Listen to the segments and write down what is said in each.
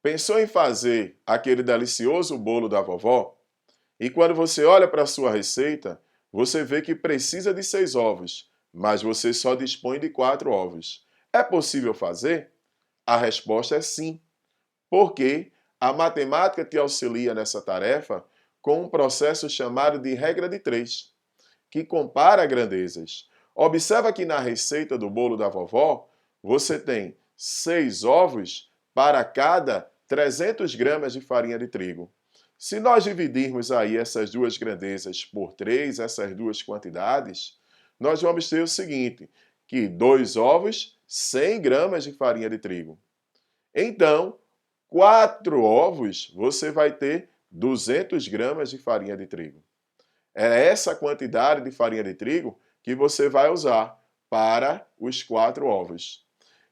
Pensou em fazer aquele delicioso bolo da vovó? E quando você olha para a sua receita, você vê que precisa de 6 ovos, mas você só dispõe de 4 ovos. É possível fazer? A resposta é sim, porque a matemática te auxilia nessa tarefa com um processo chamado de regra de 3, que compara grandezas. Observa que na receita do bolo da vovó, você tem 6 ovos para cada 300 gramas de farinha de trigo. Se nós dividirmos aí essas duas grandezas por 3, essas duas quantidades, nós vamos ter o seguinte, que 2 ovos, 100 gramas de farinha de trigo. Então, 4 ovos, você vai ter 200 gramas de farinha de trigo. É essa quantidade de farinha de trigo que você vai usar para os 4 ovos.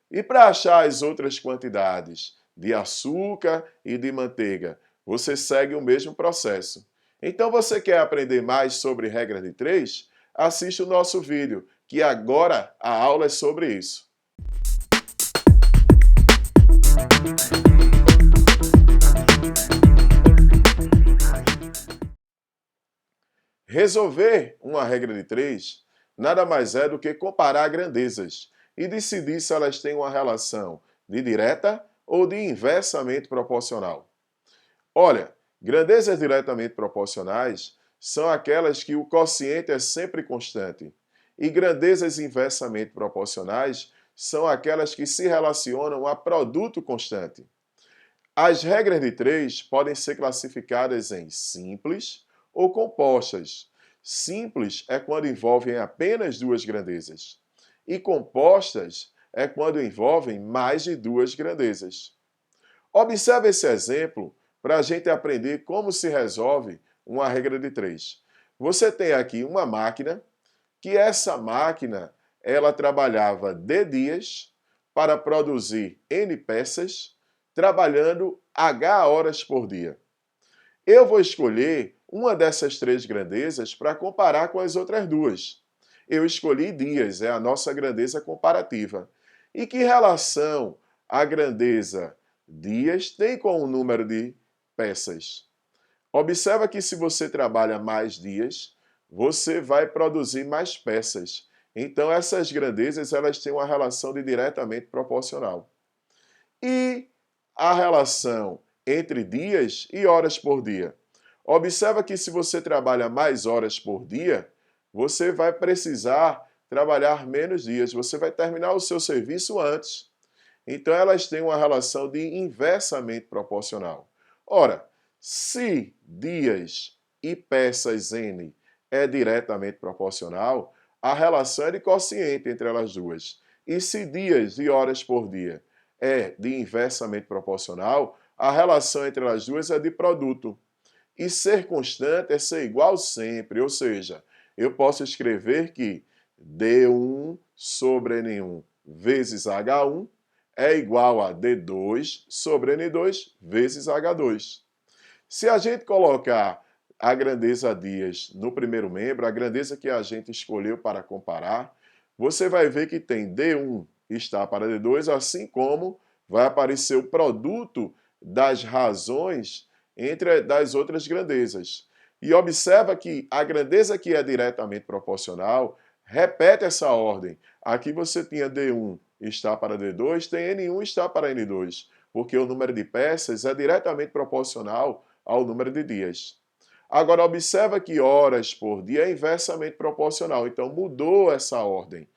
E para achar as outras quantidades de açúcar e de manteiga, você segue o mesmo processo. Então você quer aprender mais sobre regra de 3? Assiste o nosso vídeo, que agora a aula é sobre isso. Resolver uma regra de 3 nada mais é do que comparar grandezas e decidir se elas têm uma relação de direta ou de inversamente proporcional. Olha, grandezas diretamente proporcionais são aquelas que o quociente é sempre constante, e grandezas inversamente proporcionais são aquelas que se relacionam a produto constante. As regras de 3 podem ser classificadas em simples ou compostas. Simples é quando envolvem apenas duas grandezas, e compostas é quando envolvem mais de duas grandezas. Observe esse exemplo para a gente aprender como se resolve uma regra de 3. Você tem aqui uma máquina, que essa máquina ela trabalhava D dias para produzir N peças, trabalhando H horas por dia. Eu vou escolher uma dessas 3 grandezas para comparar com as outras duas. Eu escolhi dias, é a nossa grandeza comparativa. E que relação a grandeza dias tem com o número de peças? Observa que se você trabalha mais dias, você vai produzir mais peças. Então essas grandezas elas têm uma relação de diretamente proporcional. E a relação entre dias e horas por dia. Observa que se você trabalha mais horas por dia, você vai precisar trabalhar menos dias, você vai terminar o seu serviço antes. Então elas têm uma relação de inversamente proporcional. Ora, se dias e peças N é diretamente proporcional, a relação é de quociente entre elas duas. E se dias e horas por dia é de inversamente proporcional, a relação entre elas duas é de produto. E ser constante é ser igual sempre, ou seja, eu posso escrever que D1 sobre N1 vezes H1 é igual a D2 sobre N2 vezes H2. Se a gente colocar a grandeza dias no primeiro membro, a grandeza que a gente escolheu para comparar, você vai ver que tem D1 está para D2, assim como vai aparecer o produto das razões entre das outras grandezas. E observa que a grandeza que é diretamente proporcional repete essa ordem. Aqui você tinha D1 está para D2, tem N1 está para N2, porque o número de peças é diretamente proporcional ao número de dias. Agora observa que horas por dia é inversamente proporcional, então mudou essa ordem.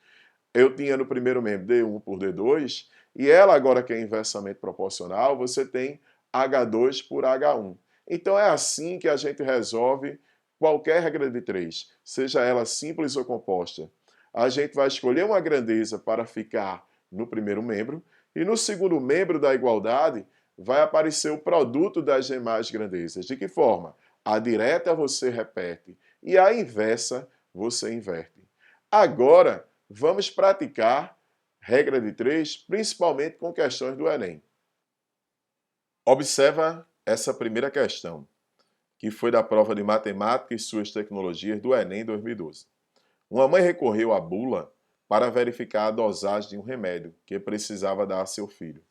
Eu tinha no primeiro membro D1 por D2, e ela agora que é inversamente proporcional, você tem H2 por H1. Então é assim que a gente resolve qualquer regra de 3, seja ela simples ou composta. A gente vai escolher uma grandeza para ficar no primeiro membro, e no segundo membro da igualdade vai aparecer o produto das demais grandezas. De que forma? A direta você repete e a inversa você inverte. Agora, vamos praticar regra de 3, principalmente com questões do Enem. Observa essa primeira questão, que foi da prova de matemática e suas tecnologias do Enem 2012. Uma mãe recorreu à bula para verificar a dosagem de um remédio que precisava dar a seu filho.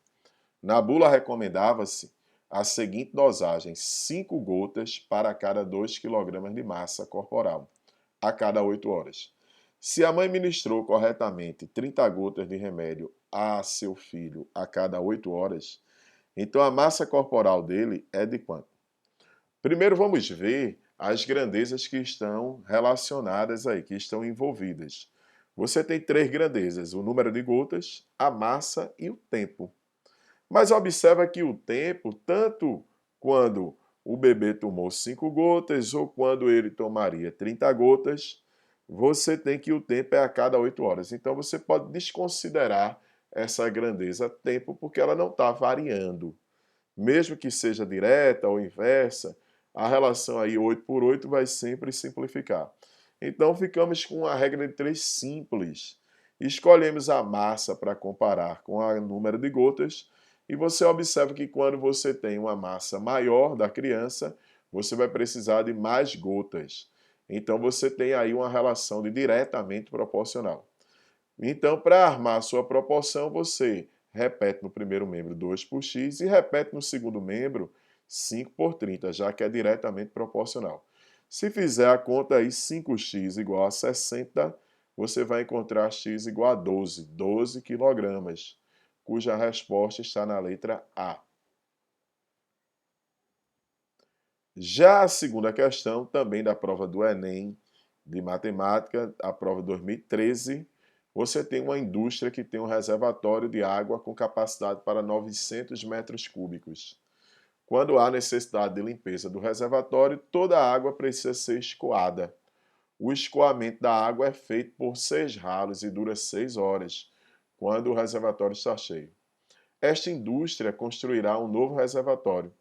Na bula recomendava-se a seguinte dosagem: 5 gotas para cada 2 kg de massa corporal, a cada 8 horas. Se a mãe ministrou corretamente 30 gotas de remédio a seu filho a cada 8 horas, então a massa corporal dele é de quanto? Primeiro vamos ver as grandezas que estão relacionadas aí, que estão envolvidas. Você tem 3 grandezas: o número de gotas, a massa e o tempo. Mas observa que o tempo, tanto quando o bebê tomou 5 gotas ou quando ele tomaria 30 gotas, você tem que o tempo é a cada 8 horas. Então você pode desconsiderar essa grandeza tempo porque ela não está variando. Mesmo que seja direta ou inversa, a relação aí 8 por 8 vai sempre simplificar. Então ficamos com a regra de 3 simples. Escolhemos a massa para comparar com o número de gotas e você observa que quando você tem uma massa maior da criança, você vai precisar de mais gotas. Então você tem aí uma relação de diretamente proporcional. Então, para armar a sua proporção, você repete no primeiro membro 2 por x e repete no segundo membro 5 por 30, já que é diretamente proporcional. Se fizer a conta aí, 5x igual a 60, você vai encontrar x igual a 12 quilogramas, cuja resposta está na letra A. Já a segunda questão, também da prova do Enem, de matemática, a prova 2013, você tem uma indústria que tem um reservatório de água com capacidade para 900 metros cúbicos. Quando há necessidade de limpeza do reservatório, toda a água precisa ser escoada. O escoamento da água é feito por 6 ralos e dura 6 horas, quando o reservatório está cheio. Esta indústria construirá um novo reservatório,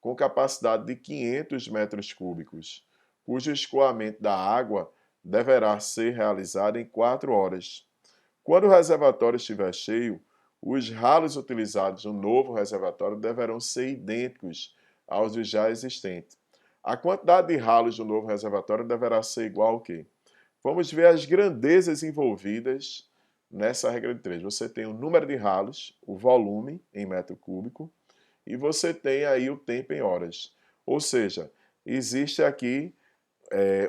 com capacidade de 500 metros cúbicos, cujo escoamento da água deverá ser realizado em 4 horas. Quando o reservatório estiver cheio, os ralos utilizados no novo reservatório deverão ser idênticos aos dos já existentes. A quantidade de ralos do novo reservatório deverá ser igual ao quê? Vamos ver as grandezas envolvidas nessa regra de 3. Você tem o número de ralos, o volume em metro cúbico, e você tem aí o tempo em horas. Ou seja, existe aqui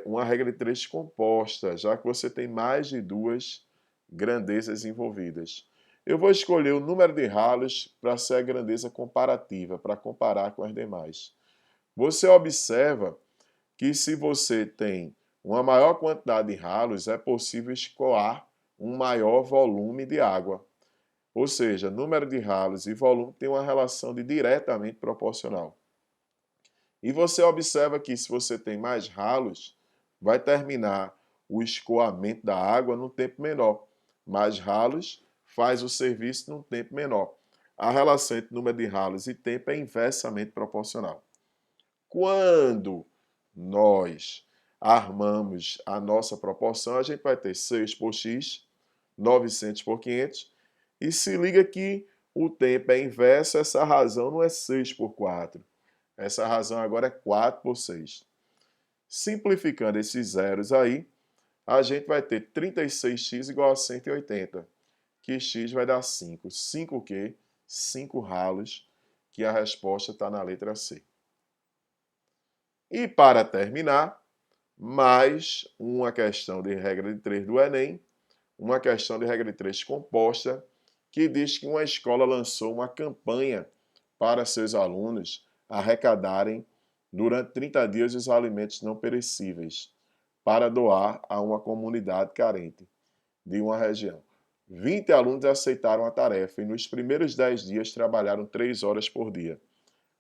uma regra de 3 composta, já que você tem mais de 2 grandezas envolvidas. Eu vou escolher o número de ralos para ser a grandeza comparativa, para comparar com as demais. Você observa que se você tem uma maior quantidade de ralos, é possível escoar um maior volume de água. Ou seja, número de ralos e volume tem uma relação de diretamente proporcional. E você observa que se você tem mais ralos, vai terminar o escoamento da água num tempo menor. Mais ralos faz o serviço num tempo menor. A relação entre número de ralos e tempo é inversamente proporcional. Quando nós armamos a nossa proporção, a gente vai ter 6 por x, 900 por 500, e se liga que o tempo é inverso, essa razão não é 6 por 4. Essa razão agora é 4 por 6. Simplificando esses zeros aí, a gente vai ter 36x igual a 180, que x vai dar 5. 5 o quê? 5 ralos, que a resposta está na letra C. E para terminar, mais uma questão de regra de 3 do Enem, uma questão de regra de 3 composta, que diz que uma escola lançou uma campanha para seus alunos arrecadarem durante 30 dias os alimentos não perecíveis para doar a uma comunidade carente de uma região. 20 alunos aceitaram a tarefa e nos primeiros 10 dias trabalharam 3 horas por dia.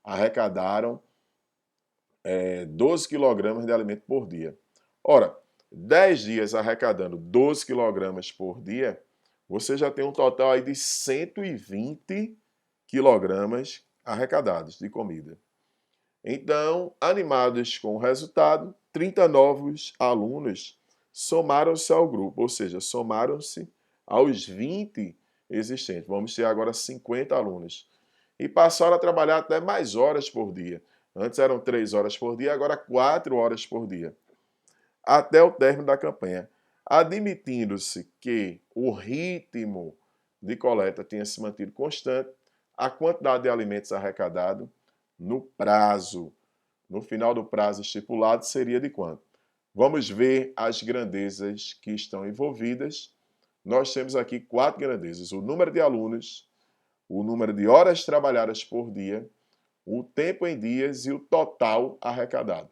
Arrecadaram 12 quilogramas de alimento por dia. Ora, 10 dias arrecadando 12 quilogramas por dia, você já tem um total aí de 120 quilogramas arrecadados de comida. Então, animados com o resultado, 30 novos alunos somaram-se ao grupo, ou seja, somaram-se aos 20 existentes. Vamos ter agora 50 alunos. E passaram a trabalhar até mais horas por dia. Antes eram 3 horas por dia, agora 4 horas por dia. Até o término da campanha. Admitindo-se que o ritmo de coleta tinha se mantido constante, a quantidade de alimentos arrecadados no prazo. No final do prazo estipulado seria de quanto? Vamos ver as grandezas que estão envolvidas. Nós temos aqui 4 grandezas: o número de alunos, o número de horas trabalhadas por dia, o tempo em dias e o total arrecadado.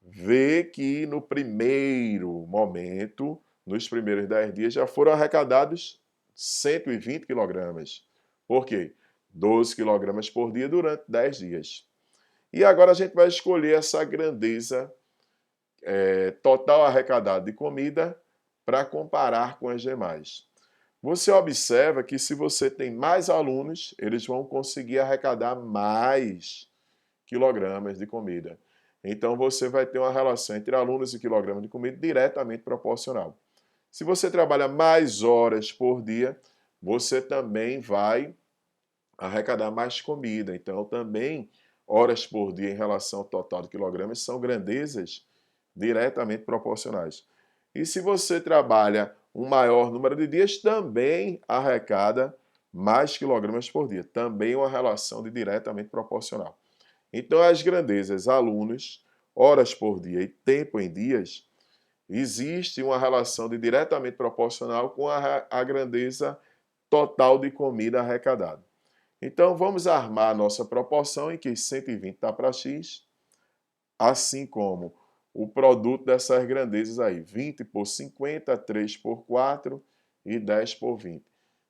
Vê que no primeiro momento, nos primeiros 10 dias, já foram arrecadados 120 quilogramas. Por quê? 12 quilogramas por dia durante 10 dias. E agora a gente vai escolher essa grandeza total arrecadado de comida para comparar com as demais. Você observa que se você tem mais alunos, eles vão conseguir arrecadar mais quilogramas de comida. Então você vai ter uma relação entre alunos e quilogramas de comida diretamente proporcional. Se você trabalha mais horas por dia, você também vai arrecadar mais comida. Então também horas por dia em relação ao total de quilogramas são grandezas diretamente proporcionais. E se você trabalha um maior número de dias, também arrecada mais quilogramas por dia. Também uma relação de diretamente proporcional. Então, as grandezas alunos, horas por dia e tempo em dias, existe uma relação de diretamente proporcional com a grandeza total de comida arrecadada. Então, vamos armar a nossa proporção em que 120 está para x, assim como o produto dessas grandezas aí, 20 por 50, 3 por 4 e 10 por 20.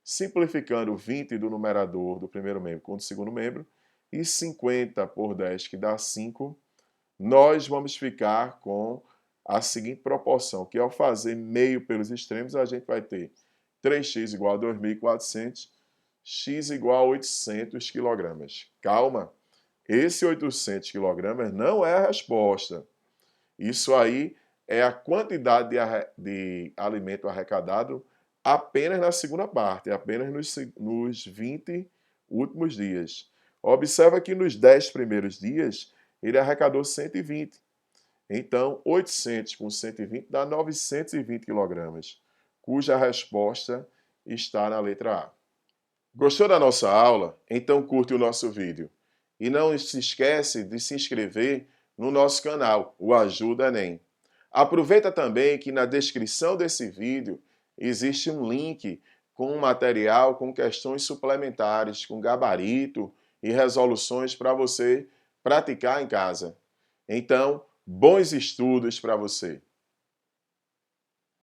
Simplificando 20 do numerador do primeiro membro com o do segundo membro e 50 por 10, que dá 5, nós vamos ficar com a seguinte proporção, que ao fazer meio pelos extremos, a gente vai ter 3x igual a 2.400, x igual a 800 quilogramas. Calma, esse 800 quilogramas não é a resposta. Isso aí é a quantidade de alimento arrecadado apenas na segunda parte, apenas nos 20 últimos dias. Observa que nos 10 primeiros dias ele arrecadou 120. Então, 800 com 120 dá 920 quilogramas, cuja resposta está na letra A. Gostou da nossa aula? Então curte o nosso vídeo. E não se esquece de se inscrever no nosso canal, o Ajuda Enem. Aproveita também que na descrição desse vídeo existe um link com um material com questões suplementares, com gabarito e resoluções para você praticar em casa. Então, bons estudos para você!